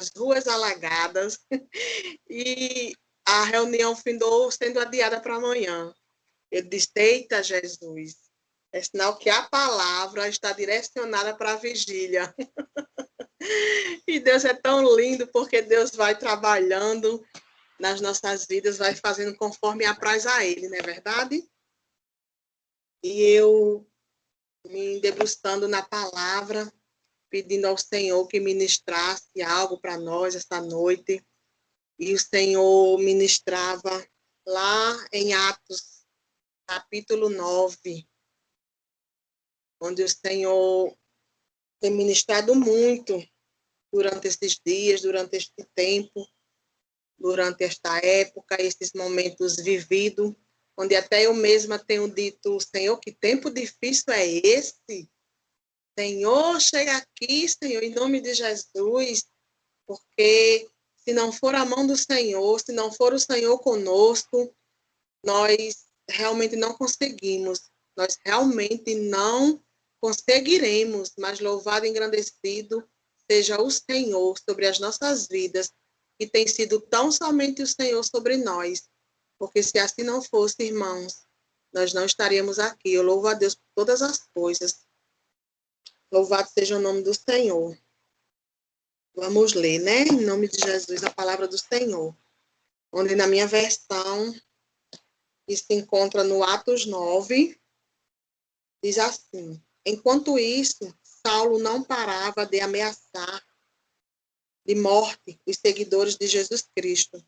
as ruas alagadas e a reunião findou sendo adiada para amanhã. Eu disse, eita, Jesus, é sinal que a palavra está direcionada para a vigília. E Deus é tão lindo, porque Deus vai trabalhando nas nossas vidas, vai fazendo conforme apraz a Ele, não é verdade? E eu me debruçando na palavra, pedindo ao Senhor que ministrasse algo para nós essa noite. E o Senhor ministrava lá em Atos, capítulo 9, onde o Senhor tem ministrado muito durante esses dias, durante este tempo, durante esta época, esses momentos vividos, onde até eu mesma tenho dito, Senhor, que tempo difícil é esse? Senhor, chega aqui, Senhor, em nome de Jesus, porque se não for a mão do Senhor, se não for o Senhor conosco, nós realmente não conseguimos, nós realmente não conseguiremos, mas louvado e engrandecido seja o Senhor sobre as nossas vidas, que tem sido tão somente o Senhor sobre nós, porque se assim não fosse, irmãos, nós não estaríamos aqui. Eu louvo a Deus por todas as coisas. Louvado seja o nome do Senhor. Vamos ler, né? Em nome de Jesus, a palavra do Senhor. Onde na minha versão, que se encontra no Atos 9, diz assim: enquanto isso, Saulo não parava de ameaçar de morte os seguidores de Jesus Cristo.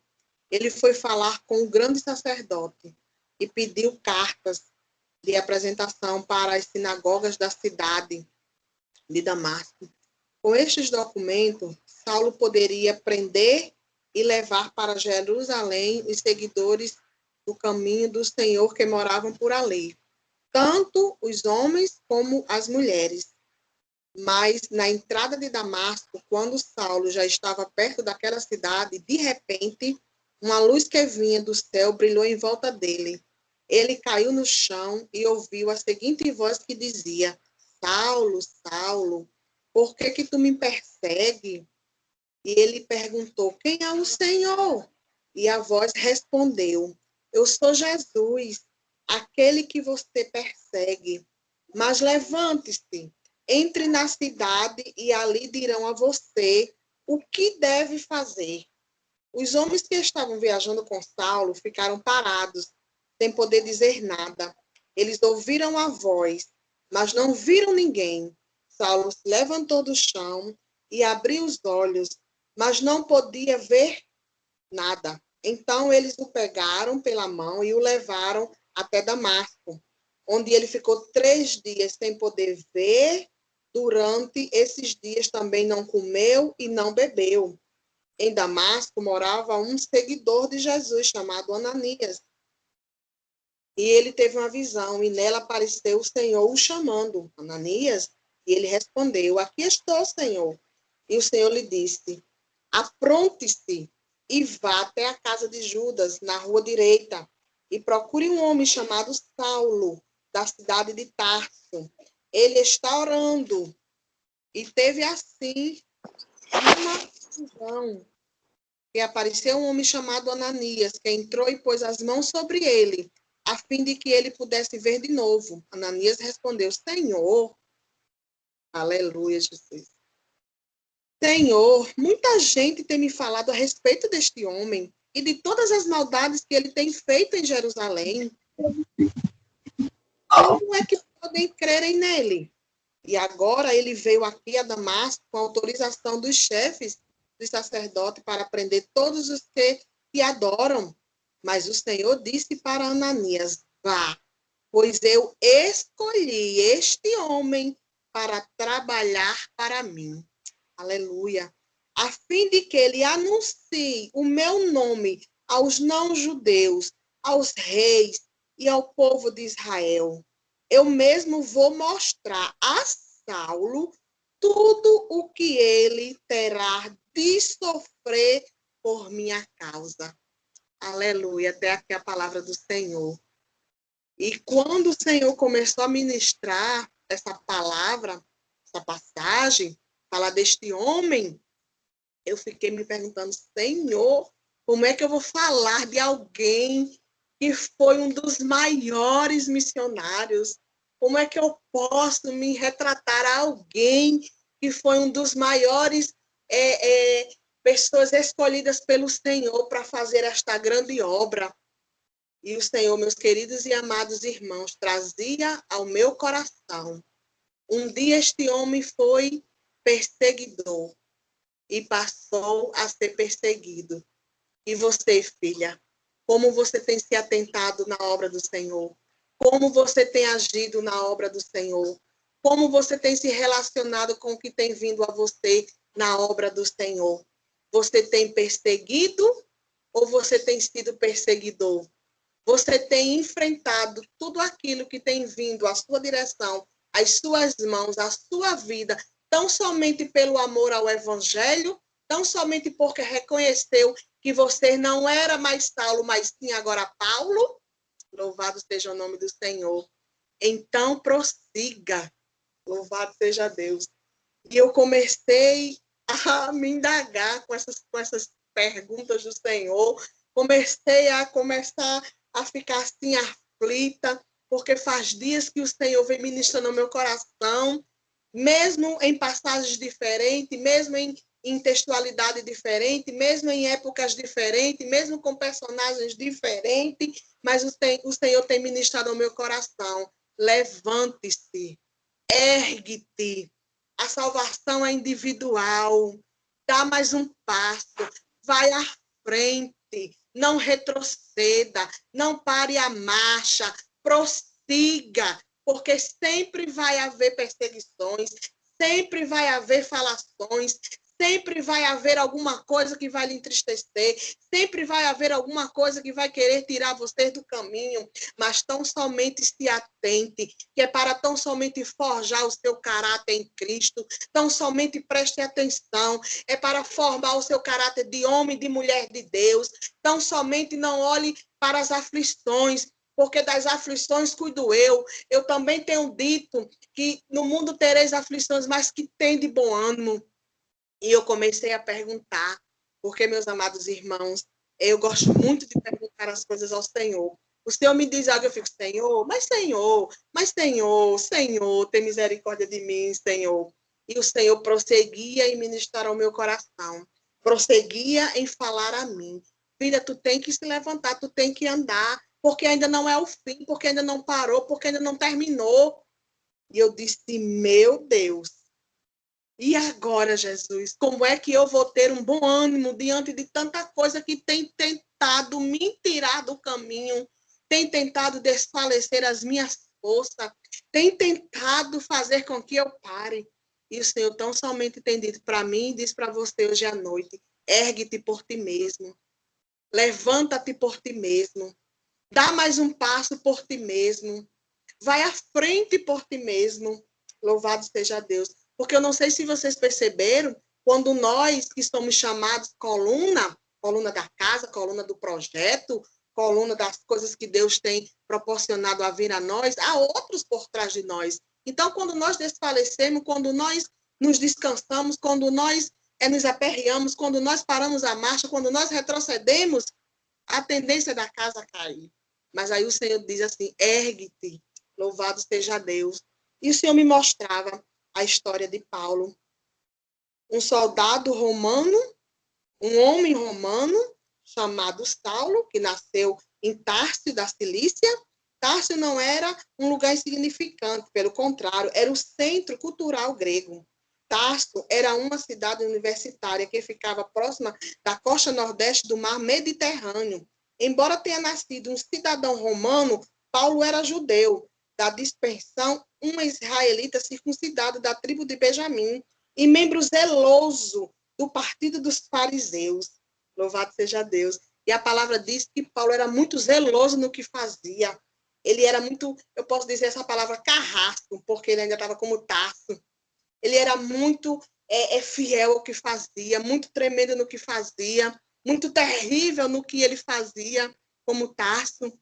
Ele foi falar com o grande sacerdote e pediu cartas de apresentação para as sinagogas da cidade de Damasco. Com estes documentos, Saulo poderia prender e levar para Jerusalém os seguidores do caminho do Senhor que moravam por ali, tanto os homens como as mulheres. Mas na entrada de Damasco, quando Saulo já estava perto daquela cidade, de repente, uma luz que vinha do céu brilhou em volta dele. Ele caiu no chão e ouviu a seguinte voz que dizia: Saulo, Saulo, por que que tu me persegue? E ele perguntou: quem é o Senhor? E a voz respondeu: eu sou Jesus, aquele que você persegue. Mas levante-se, entre na cidade e ali dirão a você o que deve fazer. Os homens que estavam viajando com Saulo ficaram parados, sem poder dizer nada. Eles ouviram a voz, mas não viram ninguém. Saulo se levantou do chão e abriu os olhos, mas não podia ver nada. Então eles o pegaram pela mão e o levaram até Damasco, onde ele ficou 3 dias sem poder ver. Durante esses dias também não comeu e não bebeu. Em Damasco morava um seguidor de Jesus chamado Ananias. E ele teve uma visão e nela apareceu o Senhor o chamando, Ananias, e ele respondeu: aqui estou, Senhor. E o Senhor lhe disse: apronte-se e vá até a casa de Judas, na rua direita, e procure um homem chamado Saulo, da cidade de Tarso. Ele está orando. E teve assim uma visão, que apareceu um homem chamado Ananias, que entrou e pôs as mãos sobre ele, a fim de que ele pudesse ver de novo. Ananias respondeu: Senhor, aleluia, Jesus. Senhor, muita gente tem me falado a respeito deste homem e de todas as maldades que ele tem feito em Jerusalém. Como é que podem crerem nele? E agora ele veio aqui a Damasco com autorização dos chefes dos sacerdotes para prender todos os que te adoram. Mas o Senhor disse para Ananias: vá, pois eu escolhi este homem para trabalhar para mim. Aleluia. A fim de que ele anuncie o meu nome aos não-judeus, aos reis e ao povo de Israel. Eu mesmo vou mostrar a Saulo tudo o que ele terá de sofrer por minha causa. Aleluia. Até aqui a palavra do Senhor. E quando o Senhor começou a ministrar essa palavra, essa passagem, falar deste homem, eu fiquei me perguntando, Senhor, como é que eu vou falar de alguém que foi um dos maiores missionários? Como é que eu posso me retratar a alguém que foi um dos maiores pessoas escolhidas pelo Senhor para fazer esta grande obra? E o Senhor, meus queridos e amados irmãos, trazia ao meu coração. Um dia este homem foi perseguidor e passou a ser perseguido. E você, filha, como você tem se atentado na obra do Senhor? Como você tem agido na obra do Senhor? Como você tem se relacionado com o que tem vindo a você na obra do Senhor? Você tem perseguido ou você tem sido perseguidor? Você tem enfrentado tudo aquilo que tem vindo à sua direção, às suas mãos, à sua vida, tão somente pelo amor ao Evangelho, tão somente porque reconheceu que você não era mais Saulo, mas sim agora Paulo? Louvado seja o nome do Senhor. Então, prossiga. Louvado seja Deus. E eu comecei a me indagar com essas perguntas do Senhor. Comecei a ficar assim aflita, porque faz dias que o Senhor vem ministrando no meu coração, mesmo em passagens diferentes, mesmo em textualidade diferente, mesmo em épocas diferentes, mesmo com personagens diferentes, mas o Senhor tem ministrado ao meu coração. Levante-se, ergue-te. A salvação é individual. Dá mais um passo. Vai à frente. Não retroceda. Não pare a marcha. Prossiga. Porque sempre vai haver perseguições. Sempre vai haver falações. Sempre vai haver alguma coisa que vai lhe entristecer. Sempre vai haver alguma coisa que vai querer tirar você do caminho. Mas tão somente se atente, que é para tão somente forjar o seu caráter em Cristo. Tão somente preste atenção. É para formar o seu caráter de homem e de mulher de Deus. Tão somente não olhe para as aflições, porque das aflições cuido eu. Eu também tenho dito que no mundo tereis aflições, mas que tem de bom ânimo. E eu comecei a perguntar, porque, meus amados irmãos, eu gosto muito de perguntar as coisas ao Senhor. O Senhor me diz algo, eu fico, Senhor, tem misericórdia de mim, Senhor. E o Senhor prosseguia em ministrar ao meu coração, prosseguia em falar a mim. Filha, tu tem que se levantar, tu tem que andar, porque ainda não é o fim, porque ainda não parou, porque ainda não terminou. E eu disse, meu Deus, e agora, Jesus, como é que eu vou ter um bom ânimo diante de tanta coisa que tem tentado me tirar do caminho, tem tentado desfalecer as minhas forças, tem tentado fazer com que eu pare? E o Senhor tão somente tem dito para mim e diz para você hoje à noite, ergue-te por ti mesmo, levanta-te por ti mesmo, dá mais um passo por ti mesmo, vai à frente por ti mesmo. Louvado seja Deus. Porque eu não sei se vocês perceberam, quando nós que somos chamados coluna da casa, coluna do projeto, coluna das coisas que Deus tem proporcionado a vir a nós, há outros por trás de nós. Então, quando nós desfalecemos, quando nós nos descansamos, quando nós nos aperreamos, quando nós paramos a marcha, quando nós retrocedemos, a tendência da casa cair. Mas aí o Senhor diz assim, ergue-te, louvado seja Deus. E o Senhor me mostrava a história de Paulo, um soldado romano, um homem romano, chamado Saulo, que nasceu em Tarso da Cilícia. Tarso não era um lugar insignificante, pelo contrário, era o centro cultural grego. Tarso era uma cidade universitária que ficava próxima da costa nordeste do mar Mediterrâneo. Embora tenha nascido um cidadão romano, Paulo era judeu, da dispersão, um israelita circuncidado da tribo de Benjamim e membro zeloso do partido dos fariseus. Louvado seja Deus. E a palavra diz que Paulo era muito zeloso no que fazia. Ele era muito, eu posso dizer essa palavra, carrasco, porque ele ainda estava como Tarso. Ele era muito fiel ao que fazia, muito tremendo no que fazia, muito terrível no que ele fazia, como Tarso.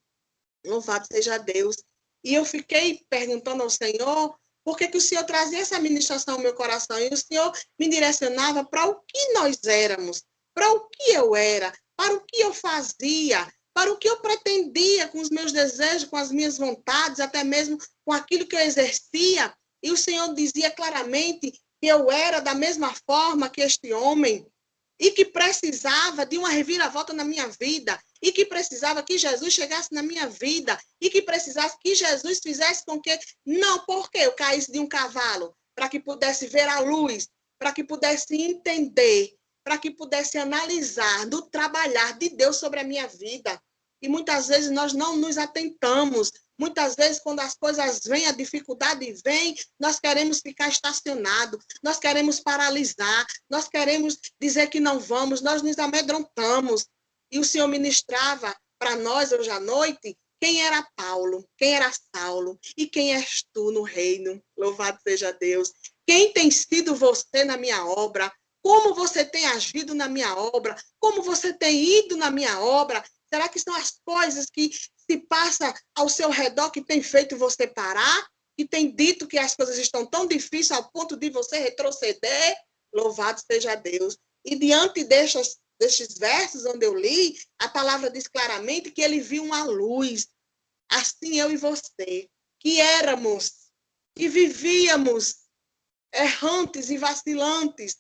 Louvado seja Deus. E eu fiquei perguntando ao Senhor Porque que o Senhor trazia essa ministração ao meu coração e o Senhor me direcionava para o que nós éramos, para o que eu era, para o que eu fazia, para o que eu pretendia com os meus desejos, com as minhas vontades, até mesmo com aquilo que eu exercia. E o Senhor dizia claramente que eu era da mesma forma que este homem e que precisava de uma reviravolta na minha vida e que precisava que Jesus chegasse na minha vida e que precisava que Jesus fizesse com que, não porque eu caísse de um cavalo, para que pudesse ver a luz, para que pudesse entender, para que pudesse analisar do trabalhar de Deus sobre a minha vida. E muitas vezes nós não nos atentamos. Muitas vezes, quando as coisas vêm, a dificuldade vem, nós queremos ficar estacionados, nós queremos paralisar, nós queremos dizer que não vamos, nós nos amedrontamos. E o Senhor ministrava para nós hoje à noite quem era Paulo, quem era Saulo e quem és tu no reino. Louvado seja Deus. Quem tem sido você na minha obra? Como você tem agido na minha obra? Como você tem ido na minha obra? Será que são as coisas que se passam ao seu redor que tem feito você parar? Que tem dito que as coisas estão tão difíceis ao ponto de você retroceder? Louvado seja Deus. E diante destes versos onde eu li, a palavra diz claramente que ele viu uma luz. Assim eu e você, que éramos, que vivíamos errantes e vacilantes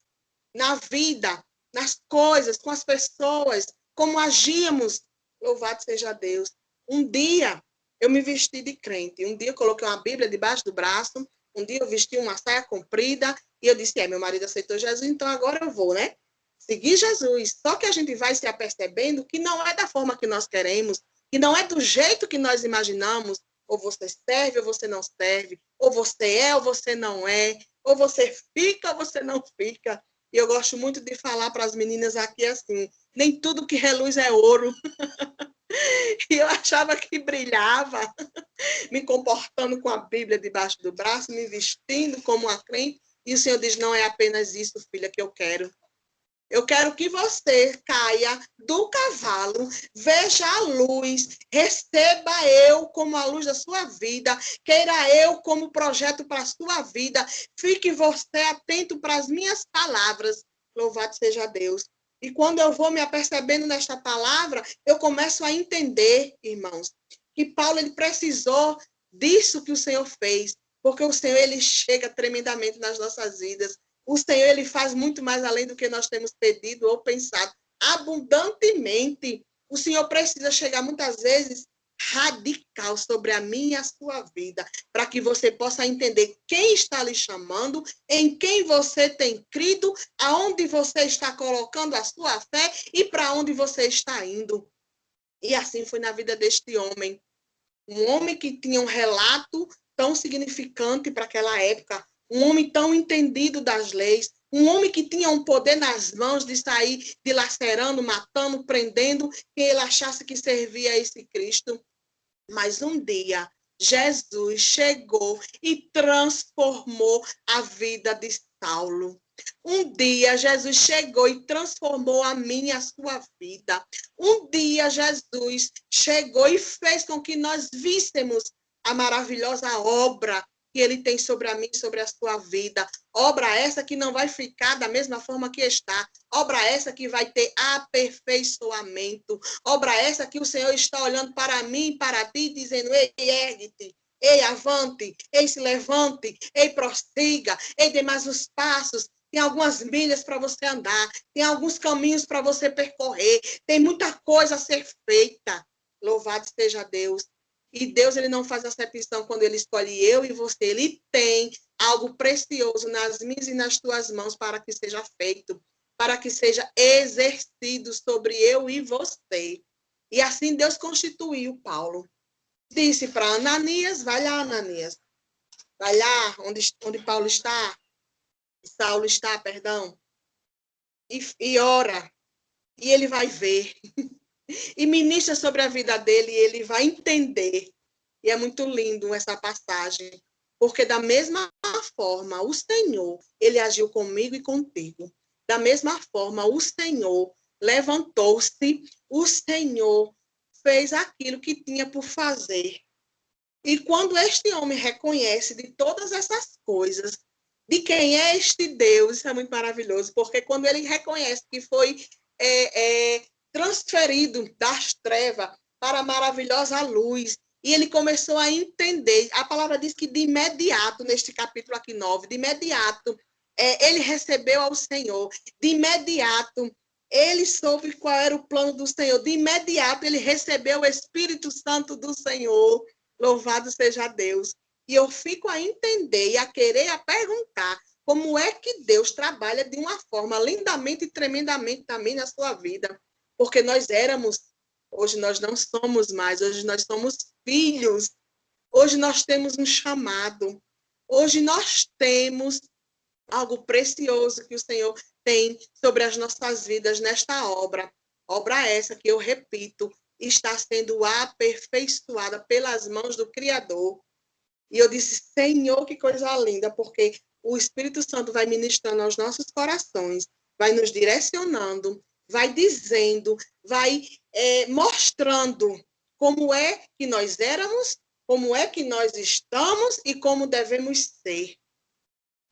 na vida, nas coisas, com as pessoas, como agíamos. Louvado seja Deus. Um dia eu me vesti de crente, um dia eu coloquei uma Bíblia debaixo do braço, um dia eu vesti uma saia comprida e eu disse, meu marido aceitou Jesus, então agora eu vou, né? Seguir Jesus. Só que a gente vai se apercebendo que não é da forma que nós queremos, que não é do jeito que nós imaginamos. Ou você serve ou você não serve, ou você é ou você não é, ou você fica ou você não fica. E eu gosto muito de falar para as meninas aqui assim, nem tudo que reluz é ouro. E eu achava que brilhava, me comportando com a Bíblia debaixo do braço, me vestindo como uma crente. E o Senhor diz, não é apenas isso, filha, que eu quero. Eu quero que você caia do cavalo, veja a luz, receba eu como a luz da sua vida, queira eu como projeto para a sua vida, fique você atento para as minhas palavras. Louvado seja Deus. E quando eu vou me apercebendo nesta palavra, eu começo a entender, irmãos, que Paulo ele precisou disso que o Senhor fez, porque o Senhor ele chega tremendamente nas nossas vidas. O Senhor ele faz muito mais além do que nós temos pedido ou pensado, abundantemente. O Senhor precisa chegar muitas vezes radical sobre a minha e a sua vida, para que você possa entender quem está lhe chamando, em quem você tem crido, aonde você está colocando a sua fé e para onde você está indo. E assim foi na vida deste homem. Um homem que tinha um relato tão significante para aquela época, um homem tão entendido das leis, um homem que tinha um poder nas mãos de sair dilacerando, matando, prendendo quem ele achasse que servia a esse Cristo. Mas um dia, Jesus chegou e transformou a vida de Saulo. Um dia, Jesus chegou e transformou a minha e a sua vida. Um dia, Jesus chegou e fez com que nós víssemos a maravilhosa obra que ele tem sobre a mim e sobre a sua vida. Obra essa que não vai ficar da mesma forma que está. Obra essa que vai ter aperfeiçoamento. Obra essa que o Senhor está olhando para mim e para ti, dizendo, ei, ergue-te. Ei, avante. Ei, se levante. Ei, prossiga. Ei, dê mais os passos. Tem algumas milhas para você andar. Tem alguns caminhos para você percorrer. Tem muita coisa a ser feita. Louvado seja Deus. E Deus ele não faz acepção quando ele escolhe eu e você. Ele tem algo precioso nas minhas e nas tuas mãos para que seja feito, para que seja exercido sobre eu e você. E assim Deus constituiu Paulo. Disse para Ananias, vai lá, Ananias. Vai lá onde Paulo está, Saulo está, perdão. E ora. E ele vai ver. E ministra sobre a vida dele e ele vai entender. E é muito lindo essa passagem, porque da mesma forma o Senhor, ele agiu comigo e contigo. Da mesma forma o Senhor levantou-se, o Senhor fez aquilo que tinha por fazer. E quando este homem reconhece de todas essas coisas, de quem é este Deus, isso é muito maravilhoso, porque quando ele reconhece que foi transferido das trevas para a maravilhosa luz, e ele começou a entender, a palavra diz que de imediato, neste capítulo aqui 9, de imediato, ele recebeu ao Senhor, de imediato, ele soube qual era o plano do Senhor, de imediato ele recebeu o Espírito Santo do Senhor. Louvado seja Deus. E eu fico a entender e a querer a perguntar como é que Deus trabalha de uma forma lindamente e tremendamente também na sua vida. Porque nós éramos, hoje nós não somos mais, hoje nós somos filhos. Hoje nós temos um chamado. Hoje nós temos algo precioso que o Senhor tem sobre as nossas vidas nesta obra. Obra essa que eu repito, está sendo aperfeiçoada pelas mãos do Criador. E eu disse, Senhor, que coisa linda, porque o Espírito Santo vai ministrando aos nossos corações, vai nos direcionando, vai dizendo, vai mostrando como é que nós éramos, como é que nós estamos e como devemos ser.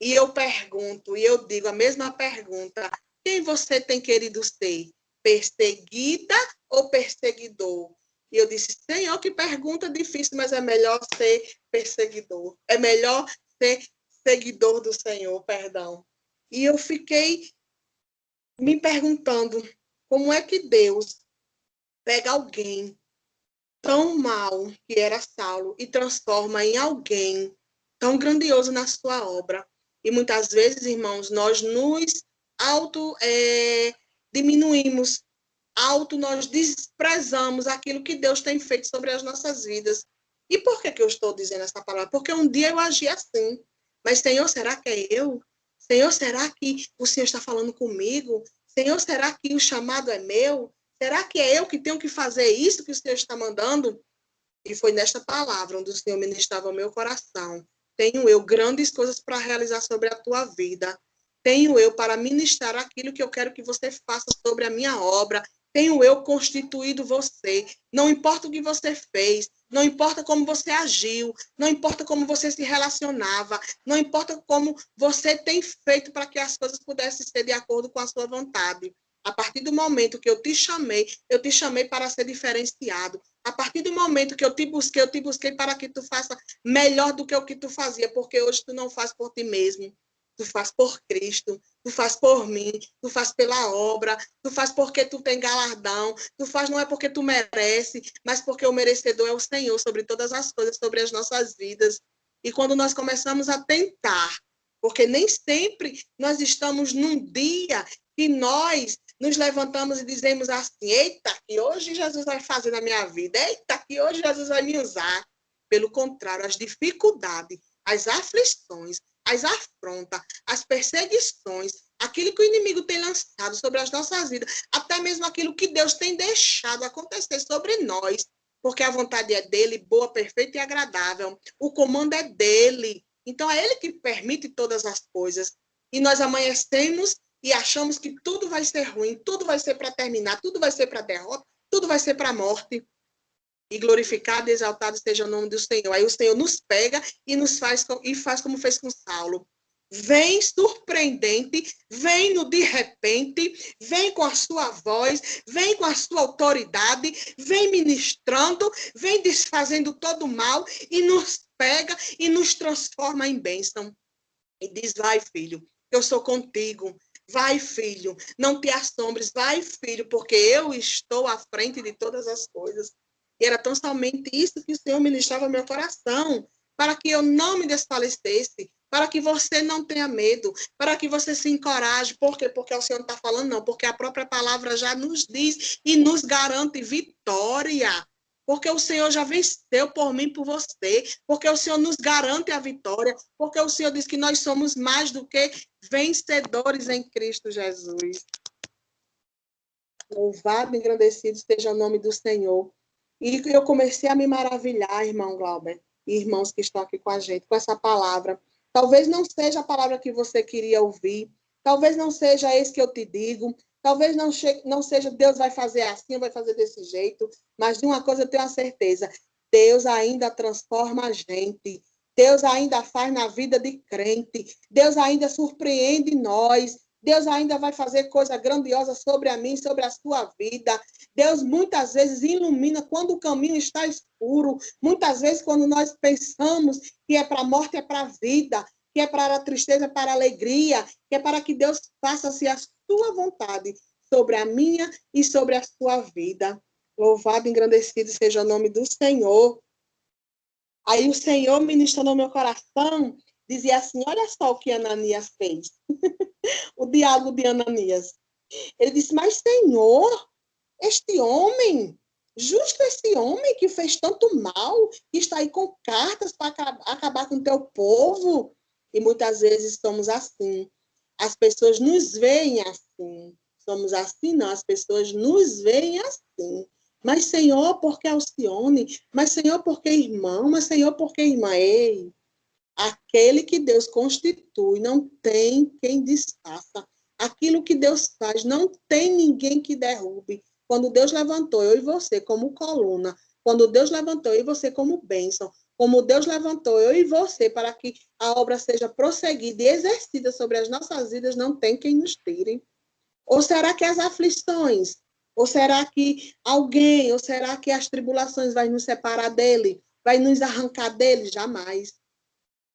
E eu pergunto, e eu digo a mesma pergunta, quem você tem querido ser? Perseguida ou perseguidor? E eu disse, Senhor, que pergunta difícil, mas é melhor ser perseguidor. É melhor ser seguidor do Senhor, perdão. E eu fiquei me perguntando, como é que Deus pega alguém tão mal, que era Saulo, e transforma em alguém tão grandioso na sua obra? E muitas vezes, irmãos, nós nos diminuímos, nós desprezamos aquilo que Deus tem feito sobre as nossas vidas. E por que eu estou dizendo essa palavra? Porque um dia eu agi assim. Mas, Senhor, será que é eu? Senhor, será que o Senhor está falando comigo? Senhor, será que o chamado é meu? Será que é eu que tenho que fazer isso que o Senhor está mandando? E foi nesta palavra onde o Senhor ministrava ao meu coração. Tenho eu grandes coisas para realizar sobre a tua vida. Tenho eu para ministrar aquilo que eu quero que você faça sobre a minha obra. Tenho eu constituído você. Não importa o que você fez, não importa como você agiu, não importa como você se relacionava, não importa como você tem feito para que as coisas pudessem ser de acordo com a sua vontade. A partir do momento que eu te chamei para ser diferenciado. A partir do momento que eu te busquei para que tu faça melhor do que o que tu fazia, porque hoje tu não faz por ti mesmo, tu faz por Cristo, tu faz por mim, tu faz pela obra, tu faz porque tu tem galardão, tu faz não é porque tu merece, mas porque o merecedor é o Senhor sobre todas as coisas, sobre as nossas vidas. E quando nós começamos a tentar, porque nem sempre nós estamos num dia que nós nos levantamos e dizemos assim, eita, que hoje Jesus vai fazer na minha vida, eita, que hoje Jesus vai me usar. Pelo contrário, as dificuldades, as aflições, as afrontas, as perseguições, aquilo que o inimigo tem lançado sobre as nossas vidas, até mesmo aquilo que Deus tem deixado acontecer sobre nós, porque a vontade é dele, boa, perfeita e agradável. O comando é dele. Então, é ele que permite todas as coisas. E nós amanhecemos e achamos que tudo vai ser ruim, tudo vai ser para terminar, tudo vai ser para derrota, tudo vai ser para a morte. E glorificado e exaltado seja o nome do Senhor. Aí o Senhor nos pega e faz como fez com Saulo. Vem surpreendente, vem no de repente, vem com a sua voz, vem com a sua autoridade, vem ministrando, vem desfazendo todo o mal e nos pega e nos transforma em bênção. E diz, vai, filho, eu sou contigo. Vai, filho, não te assombres. Vai, filho, porque eu estou à frente de todas as coisas. E era tão somente isso que o Senhor ministrava ao meu coração, para que eu não me desfalecesse, para que você não tenha medo, para que você se encoraje. Por quê? Porque o Senhor não está falando, não, porque a própria palavra já nos diz e nos garante vitória. Porque o Senhor já venceu por mim, por você, porque o Senhor nos garante a vitória, porque o Senhor diz que nós somos mais do que vencedores em Cristo Jesus. Louvado e engrandecido seja o nome do Senhor. E eu comecei a me maravilhar, irmão Glauber, e irmãos que estão aqui com a gente, com essa palavra. Talvez não seja a palavra que você queria ouvir, talvez não seja esse que eu te digo, talvez não seja Deus vai fazer assim, vai fazer desse jeito, mas de uma coisa eu tenho a certeza, Deus ainda transforma a gente. Deus ainda faz na vida de crente. Deus ainda surpreende nós. Deus ainda vai fazer coisa grandiosa sobre a mim, sobre a sua vida. Deus muitas vezes ilumina quando o caminho está escuro. Muitas vezes quando nós pensamos que é para a morte, é para a vida, que é para a tristeza, para a alegria, que é para que Deus faça-se a sua vontade sobre a minha e sobre a sua vida. Louvado e engrandecido seja o nome do Senhor. Aí o Senhor ministrou no meu coração, dizia assim, olha só o que Ananias fez. O diálogo de Ananias. Ele disse, mas Senhor, este homem, justo esse homem que fez tanto mal, que está aí com cartas para acabar com o teu povo. E muitas vezes somos assim. As pessoas nos veem assim. Somos assim, não. As pessoas nos veem assim. Mas, Senhor, por que Alcione? Mas, Senhor, por que irmão? Mas, Senhor, por que irmã? Ei, aquele que Deus constitui, não tem quem desfaça. Aquilo que Deus faz, não tem ninguém que derrube. Quando Deus levantou eu e você como coluna, quando Deus levantou eu e você como bênção, como Deus levantou eu e você para que a obra seja prosseguida e exercida sobre as nossas vidas, não tem quem nos tire. Ou será que as aflições? Ou será que alguém? Ou será que as tribulações vai nos separar dele? Vai nos arrancar dele? Jamais.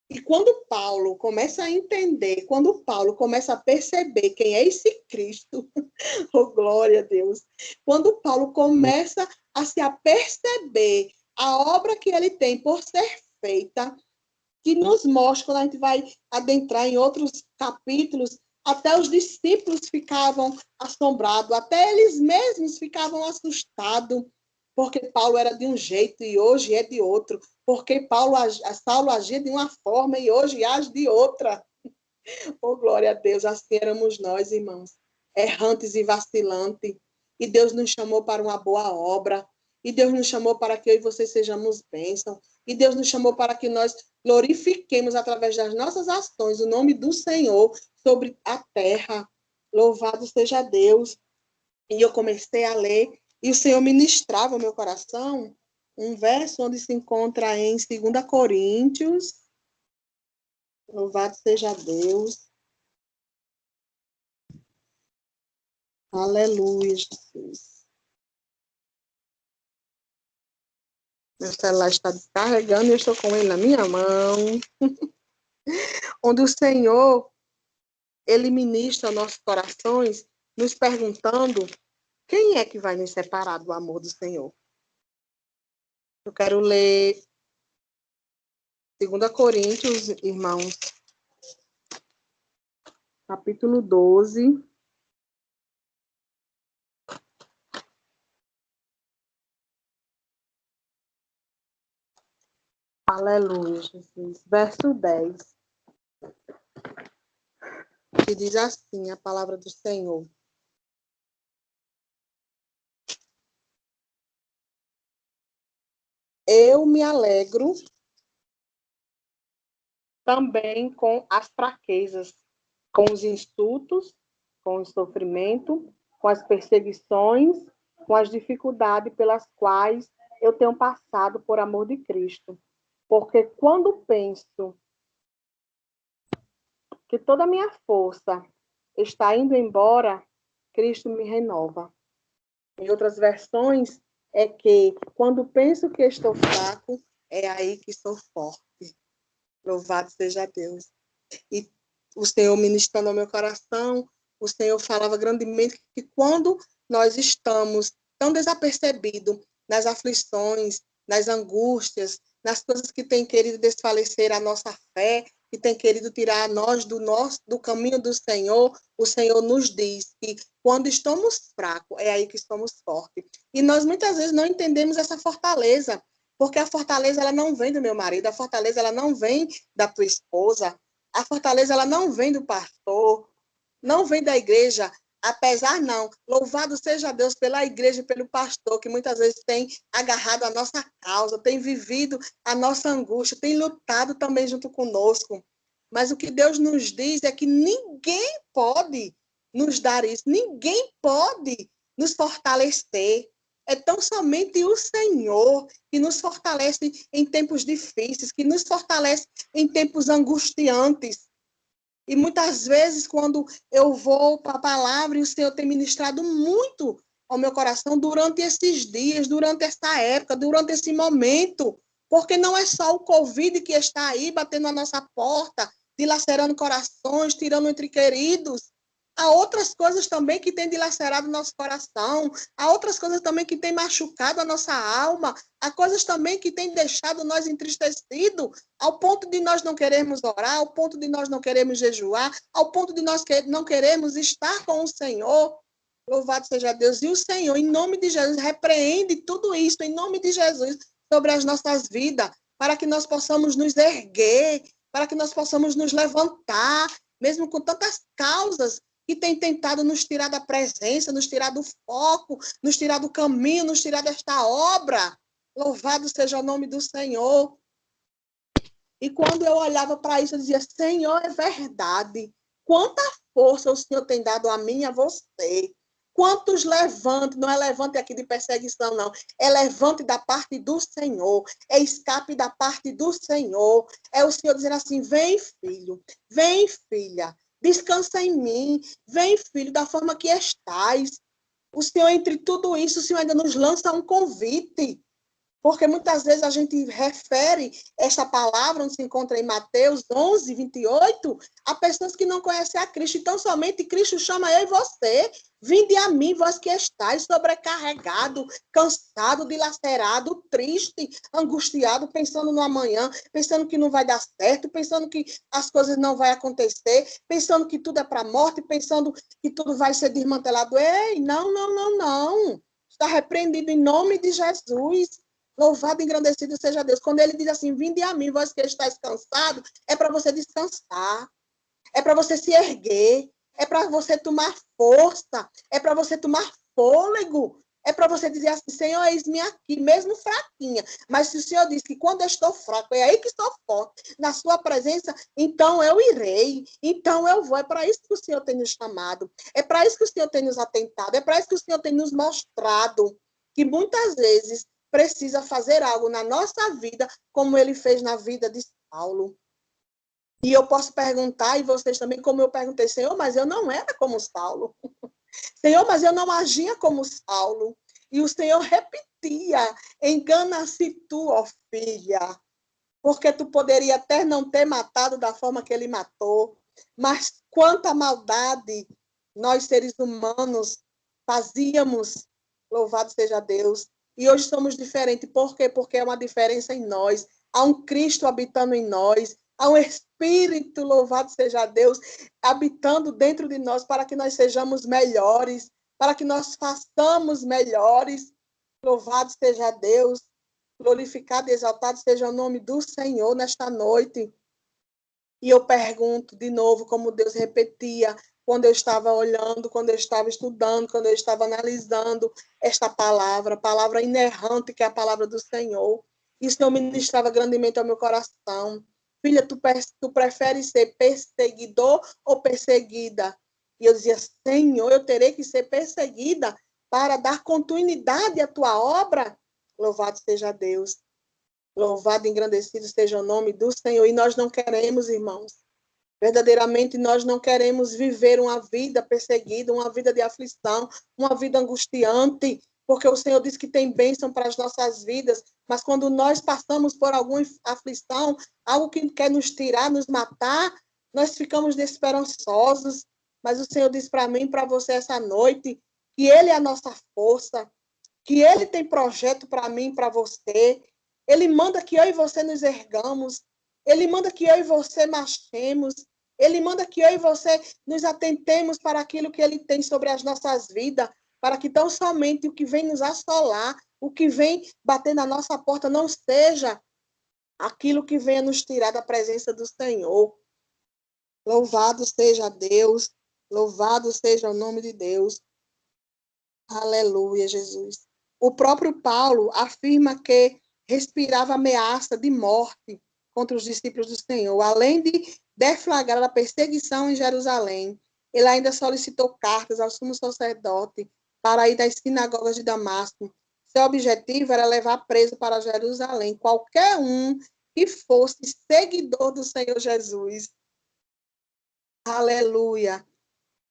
E quando Paulo começa a entender, quando Paulo começa a perceber quem é esse Cristo, oh glória a Deus, quando Paulo começa a se aperceber a obra que ele tem por ser feita, que nos mostra, quando a gente vai adentrar em outros capítulos, até os discípulos ficavam assombrados, até eles mesmos ficavam assustados, porque Paulo era de um jeito e hoje é de outro, porque Saulo agia de uma forma e hoje age de outra. Oh, glória a Deus, assim éramos nós, irmãos, errantes e vacilantes, e Deus nos chamou para uma boa obra, e Deus nos chamou para que eu e você sejamos bênção, e Deus nos chamou para que nós glorifiquemos através das nossas ações o nome do Senhor sobre a terra. Louvado seja Deus. E eu comecei a ler, e o Senhor ministrava o meu coração um verso onde se encontra em 2 Coríntios. Louvado seja Deus. Aleluia, Jesus. Meu celular está descarregando e eu estou com ele na minha mão. Onde o Senhor, ele ministra nossos corações, nos perguntando quem é que vai nos separar do amor do Senhor. Eu quero ler 2 Coríntios, irmãos, capítulo 12. Aleluia, Jesus. Verso 10. Que diz assim a palavra do Senhor. Eu me alegro também com as fraquezas, com os insultos, com o sofrimento, com as perseguições, com as dificuldades pelas quais eu tenho passado por amor de Cristo. Porque quando penso que toda a minha força está indo embora, Cristo me renova. Em outras versões, é que quando penso que estou fraco, é aí que sou forte. Louvado seja Deus. E o Senhor ministrando ao meu coração, o Senhor falava grandemente que quando nós estamos tão desapercebidos nas aflições, nas angústias, nas coisas que têm querido desfalecer a nossa fé, que têm querido tirar nós do caminho do Senhor, o Senhor nos diz que quando estamos fracos, é aí que estamos fortes. E nós muitas vezes não entendemos essa fortaleza, porque a fortaleza ela não vem do meu marido, a fortaleza ela não vem da tua esposa, a fortaleza ela não vem do pastor, não vem da igreja, apesar não. Louvado seja Deus pela igreja e pelo pastor, que muitas vezes tem agarrado a nossa causa, tem vivido a nossa angústia, tem lutado também junto conosco. Mas o que Deus nos diz é que ninguém pode nos dar isso, ninguém pode nos fortalecer. É tão somente o Senhor que nos fortalece em tempos difíceis, que nos fortalece em tempos angustiantes. E muitas vezes, quando eu vou para a palavra, e o Senhor tem ministrado muito ao meu coração durante esses dias, durante essa época, durante esse momento, porque não é só o Covid que está aí batendo na nossa porta, dilacerando corações, tirando entre queridos. Há outras coisas também que têm dilacerado nosso coração, há outras coisas também que têm machucado a nossa alma, há coisas também que têm deixado nós entristecidos, ao ponto de nós não queremos orar, ao ponto de nós não queremos jejuar, ao ponto de nós não queremos estar com o Senhor. Louvado seja Deus. E o Senhor, em nome de Jesus, repreende tudo isso, em nome de Jesus, sobre as nossas vidas, para que nós possamos nos erguer, para que nós possamos nos levantar, mesmo com tantas causas que têm tentado nos tirar da presença, nos tirar do foco, nos tirar do caminho, nos tirar desta obra. Louvado seja o nome do Senhor. E quando eu olhava para isso, eu dizia, Senhor, é verdade. Quanta força o Senhor tem dado a mim e a você. Quantos levante, não é levante aqui de perseguição, não. É levante da parte do Senhor. É escape da parte do Senhor. É o Senhor dizendo assim, vem, filho. Vem, filha. Descansa em mim. Vem, filho, da forma que estás. O Senhor, entre tudo isso, o Senhor ainda nos lança um convite. Porque muitas vezes a gente refere esta palavra, onde se encontra em Mateus 11, 28, a pessoas que não conhecem a Cristo. Então, somente Cristo chama eu e você. Vinde a mim, vós que estáis sobrecarregado, cansado, dilacerado, triste, angustiado, pensando no amanhã, pensando que não vai dar certo, pensando que as coisas não vão acontecer, pensando que tudo é para a morte, pensando que tudo vai ser desmantelado. Ei, não, não, não, não. Está repreendido em nome de Jesus. Louvado e engrandecido seja Deus. Quando ele diz assim, vinde a mim, vós que estáis cansados, é para você descansar, é para você se erguer, é para você tomar força, é para você tomar fôlego, é para você dizer assim, Senhor, eis-me aqui, mesmo fraquinha. Mas se o Senhor diz que quando eu estou fraco, é aí que estou forte, na sua presença, então eu irei, então eu vou. É para isso que o Senhor tem nos chamado, é para isso que o Senhor tem nos atentado, é para isso que o Senhor tem nos mostrado, que muitas vezes precisa fazer algo na nossa vida, como ele fez na vida de Saulo. E eu posso perguntar, e vocês também, como eu perguntei, Senhor, mas eu não era como Saulo. Senhor, mas eu não agia como Saulo. E o Senhor repetia, engana-se tu, ó filha, porque tu poderia até não ter matado da forma que ele matou, mas quanta maldade nós, seres humanos, fazíamos, louvado seja Deus. E hoje somos diferentes. Por quê? Porque é uma diferença em nós. Há um Cristo habitando em nós. Há um Espírito, louvado seja Deus, habitando dentro de nós para que nós sejamos melhores, para que nós façamos melhores. Louvado seja Deus. Glorificado e exaltado seja o nome do Senhor nesta noite. E eu pergunto de novo, como Deus repetia, quando eu estava olhando, quando eu estava estudando, quando eu estava analisando esta palavra inerrante que é a palavra do Senhor. E o Senhor ministrava grandemente ao meu coração. Filha, tu prefere ser perseguidor ou perseguida? E eu dizia, Senhor, eu terei que ser perseguida para dar continuidade à tua obra? Louvado seja Deus. Louvado e engrandecido seja o nome do Senhor. E nós não queremos, irmãos, verdadeiramente nós não queremos viver uma vida perseguida, uma vida de aflição, uma vida angustiante, porque o Senhor diz que tem bênção para as nossas vidas, mas quando nós passamos por alguma aflição, algo que quer nos tirar, nos matar, nós ficamos desesperançosos. Mas o Senhor diz para mim e para você essa noite que Ele é a nossa força, que Ele tem projeto para mim e para você. Ele manda que eu e você nos ergamos. Ele manda que eu e você marchemos. Ele manda que eu e você nos atentemos para aquilo que Ele tem sobre as nossas vidas, para que tão somente o que vem nos assolar, o que vem bater na nossa porta, não seja aquilo que venha nos tirar da presença do Senhor. Louvado seja Deus. Louvado seja o nome de Deus. Aleluia, Jesus. O próprio Paulo afirma que respirava ameaça de morte contra os discípulos do Senhor. Além de deflagrar a perseguição em Jerusalém, ele ainda solicitou cartas ao sumo sacerdote para ir das sinagogas de Damasco, Seu objetivo era levar preso para Jerusalém qualquer um que fosse seguidor do Senhor Jesus. Aleluia.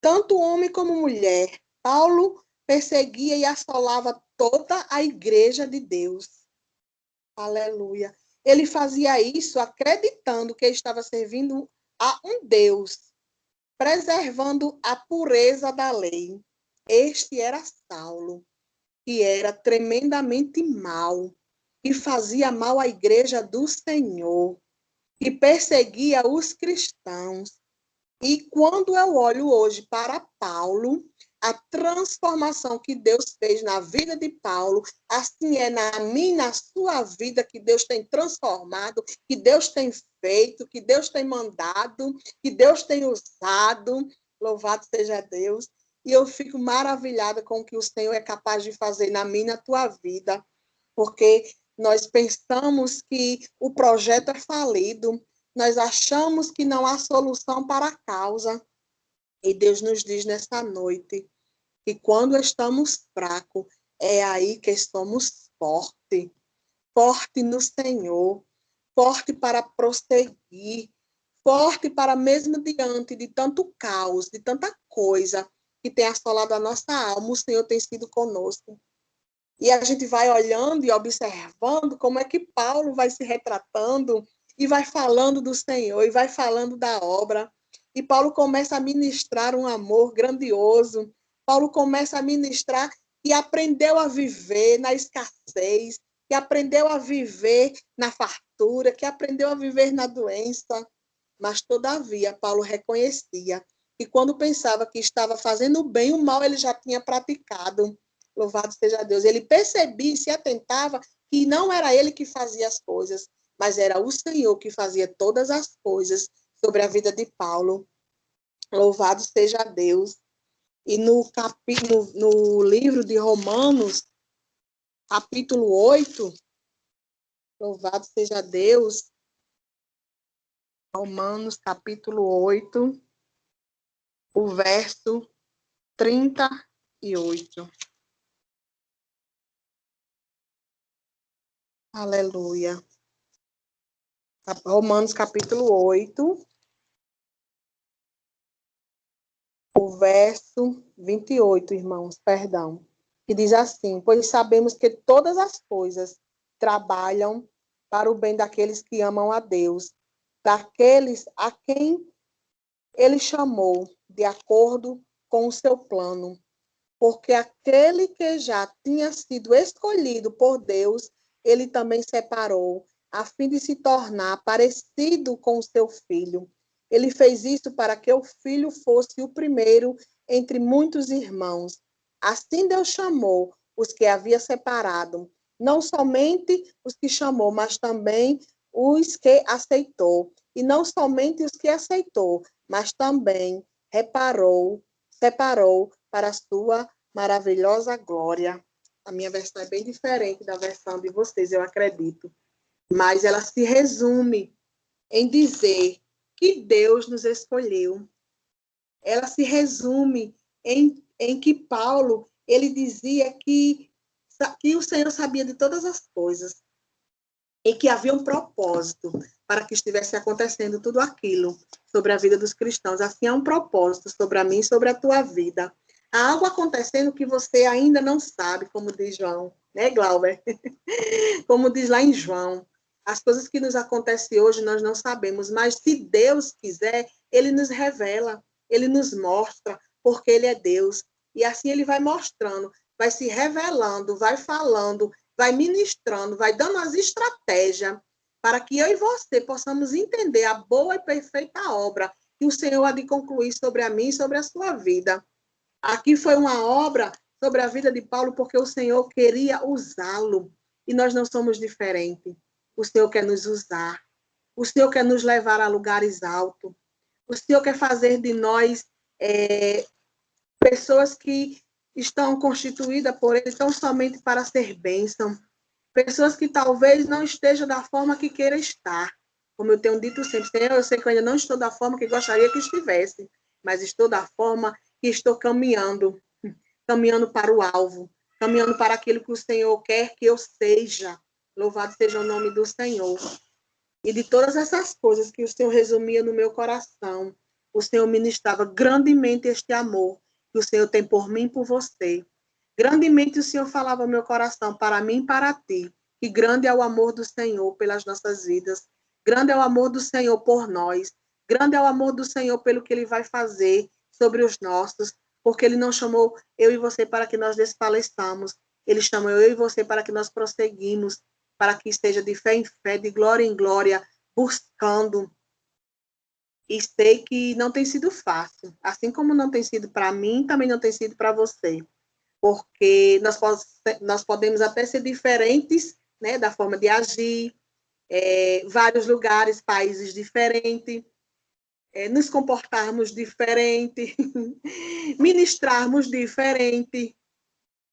Tanto homem como mulher, Paulo perseguia e assolava toda a igreja de Deus. Aleluia. Ele fazia isso acreditando que estava servindo a um Deus, preservando a pureza da lei. Este era Saulo, que era tremendamente mau, que fazia mal à igreja do Senhor, que perseguia os cristãos. E quando eu olho hoje para Paulo, a transformação que Deus fez na vida de Paulo, assim é na minha, na sua vida, que Deus tem transformado, que Deus tem feito, que Deus tem mandado, que Deus tem usado. Louvado seja Deus. E eu fico maravilhada com o que o Senhor é capaz de fazer na minha e na tua vida, porque nós pensamos que o projeto é falido, nós achamos que não há solução para a causa. E Deus nos diz nessa noite que quando estamos fracos, é aí que somos fortes. Forte no Senhor, forte para prosseguir, forte para mesmo diante de tanto caos, de tanta coisa que tem assolado a nossa alma, o Senhor tem sido conosco. E a gente vai olhando e observando como é que Paulo vai se retratando e vai falando do Senhor e vai falando da obra. E Paulo começa a ministrar um amor grandioso. Paulo começa a ministrar que aprendeu a viver na escassez, que aprendeu a viver na fartura, que aprendeu a viver na doença. Mas, todavia, Paulo reconhecia que quando pensava que estava fazendo bem, o mal ele já tinha praticado. Louvado seja Deus. Ele percebia e se atentava que não era ele que fazia as coisas, mas era o Senhor que fazia todas as coisas sobre a vida de Paulo. Louvado seja Deus. E no livro de Romanos, capítulo 8, louvado seja Deus, Romanos, capítulo 8, o verso 38. Aleluia. Romanos, capítulo 8, o verso 28, irmãos, perdão, que diz assim: pois sabemos que todas as coisas trabalham para o bem daqueles que amam a Deus, daqueles a quem ele chamou de acordo com o seu plano. Porque aquele que já tinha sido escolhido por Deus, ele também separou, a fim de se tornar parecido com o seu filho. Ele fez isso para que o filho fosse o primeiro entre muitos irmãos. Assim Deus chamou os que havia separado, não somente os que chamou, mas também os que aceitou. E não somente os que aceitou, mas também separou para a sua maravilhosa glória. A minha versão é bem diferente da versão de vocês, eu acredito. Mas ela se resume em dizer que Deus nos escolheu. Ela se resume em que Paulo, ele dizia que o Senhor sabia de todas as coisas e que havia um propósito para que estivesse acontecendo tudo aquilo sobre a vida dos cristãos. Assim, há um propósito sobre a mim e sobre a tua vida. Há algo acontecendo que você ainda não sabe, como diz João, né, Glauber? Como diz lá em João. As coisas que nos acontecem hoje nós não sabemos, mas se Deus quiser, ele nos revela, ele nos mostra, porque ele é Deus. E assim ele vai mostrando, vai se revelando, vai falando, vai ministrando, vai dando as estratégias para que eu e você possamos entender a boa e perfeita obra que o Senhor há de concluir sobre a mim e sobre a sua vida. Aqui foi uma obra sobre a vida de Paulo porque o Senhor queria usá-lo e nós não somos diferentes. O Senhor quer nos usar. O Senhor quer nos levar a lugares altos. O Senhor quer fazer de nós pessoas que estão constituídas por Ele tão somente para ser bênção. Pessoas que talvez não estejam da forma que queira estar. Como eu tenho dito sempre, Senhor, eu sei que eu ainda não estou da forma que gostaria que estivesse, mas estou da forma que estou caminhando para o alvo, caminhando para aquilo que o Senhor quer que eu seja. Louvado seja o nome do Senhor. E de todas essas coisas que o Senhor resumia no meu coração, o Senhor ministrava grandemente este amor que o Senhor tem por mim e por você. Grandemente o Senhor falava ao meu coração, para mim e para ti, que grande é o amor do Senhor pelas nossas vidas, grande é o amor do Senhor por nós, grande é o amor do Senhor pelo que Ele vai fazer sobre os nossos, porque Ele não chamou eu e você para que nós desfaleçamos, Ele chamou eu e você para que nós prosseguimos, para que esteja de fé em fé, de glória em glória, buscando. E sei que não tem sido fácil, assim como não tem sido para mim, também não tem sido para você, porque nós podemos até ser diferentes, né, da forma de agir, vários lugares, países diferentes, nos comportarmos diferente, ministrarmos diferente,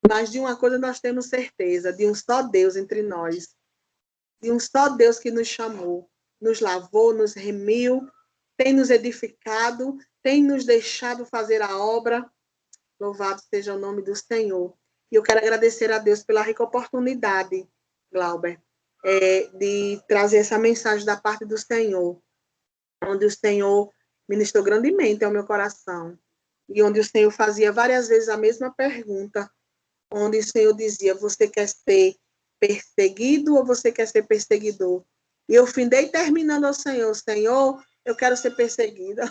mas de uma coisa nós temos certeza, de um só Deus entre nós, de um só Deus que nos chamou, nos lavou, nos remiu, tem nos edificado, tem nos deixado fazer a obra. Louvado seja o nome do Senhor. E eu quero agradecer a Deus pela rica oportunidade, Glauber, de trazer essa mensagem da parte do Senhor, onde o Senhor ministrou grandemente ao meu coração, e onde o Senhor fazia várias vezes a mesma pergunta, onde o Senhor dizia, você quer ser perseguido ou você quer ser perseguidor? E eu findei terminando ao Senhor, Senhor, eu quero ser perseguida.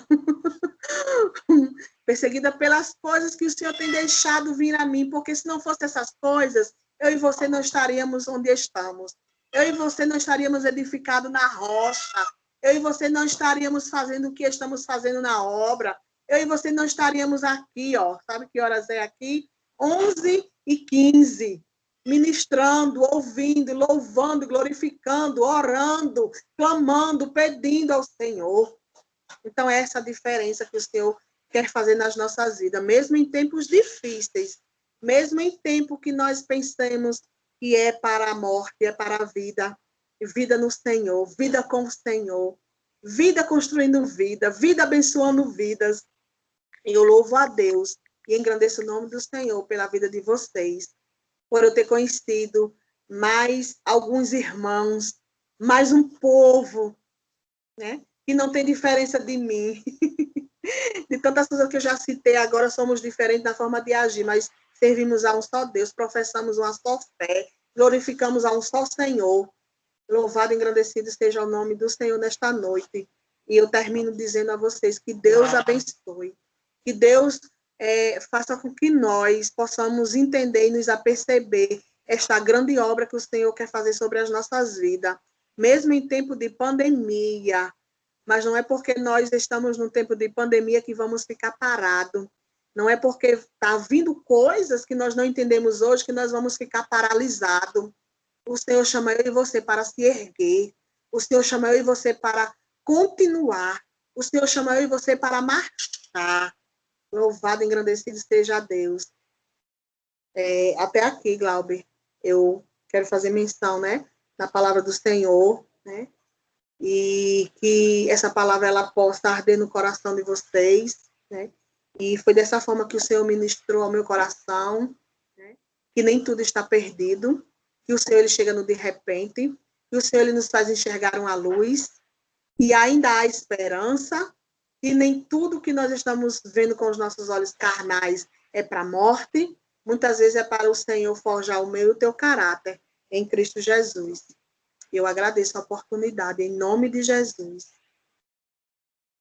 Perseguida pelas coisas que o Senhor tem deixado vir a mim, porque se não fossem essas coisas, eu e você não estaríamos onde estamos. Eu e você não estaríamos edificados na rocha. Eu e você não estaríamos fazendo o que estamos fazendo na obra. Eu e você não estaríamos aqui, ó. Sabe que horas é aqui? 11h15, ministrando, ouvindo, louvando, glorificando, orando, clamando, pedindo ao Senhor. Então, é essa a diferença que o Senhor quer fazer nas nossas vidas, mesmo em tempos difíceis, mesmo em tempo que nós pensemos que é para a morte, é para a vida, vida no Senhor, vida com o Senhor, vida construindo vida, vida abençoando vidas. E eu louvo a Deus e engrandeço o nome do Senhor pela vida de vocês, por eu ter conhecido mais alguns irmãos, mais um povo, né? Que não tem diferença de mim. De tantas coisas que eu já citei, agora somos diferentes na forma de agir, mas servimos a um só Deus, professamos uma só fé, glorificamos a um só Senhor. Louvado e engrandecido seja o nome do Senhor nesta noite. E eu termino dizendo a vocês que Deus abençoe, que Deus faça com que nós possamos entender e nos aperceber esta grande obra que o Senhor quer fazer sobre as nossas vidas, mesmo em tempo de pandemia. Mas não é porque nós estamos num tempo de pandemia que vamos ficar parados. Não é porque está vindo coisas que nós não entendemos hoje que nós vamos ficar paralisados. O Senhor chama eu e você para se erguer. O Senhor chama eu e você para continuar. O Senhor chama eu e você para marchar. Louvado e engrandecido seja Deus. Até aqui, Glauber, eu quero fazer menção, né, na palavra do Senhor, né, e que essa palavra ela possa arder no coração de vocês, né, e foi dessa forma que o Senhor ministrou ao meu coração, né, que nem tudo está perdido, que o Senhor ele chega no de repente, que o Senhor ele nos faz enxergar uma luz, e ainda há esperança, e nem tudo que nós estamos vendo com os nossos olhos carnais é para a morte, muitas vezes é para o Senhor forjar o meu e o teu caráter em Cristo Jesus. Eu agradeço a oportunidade, em nome de Jesus.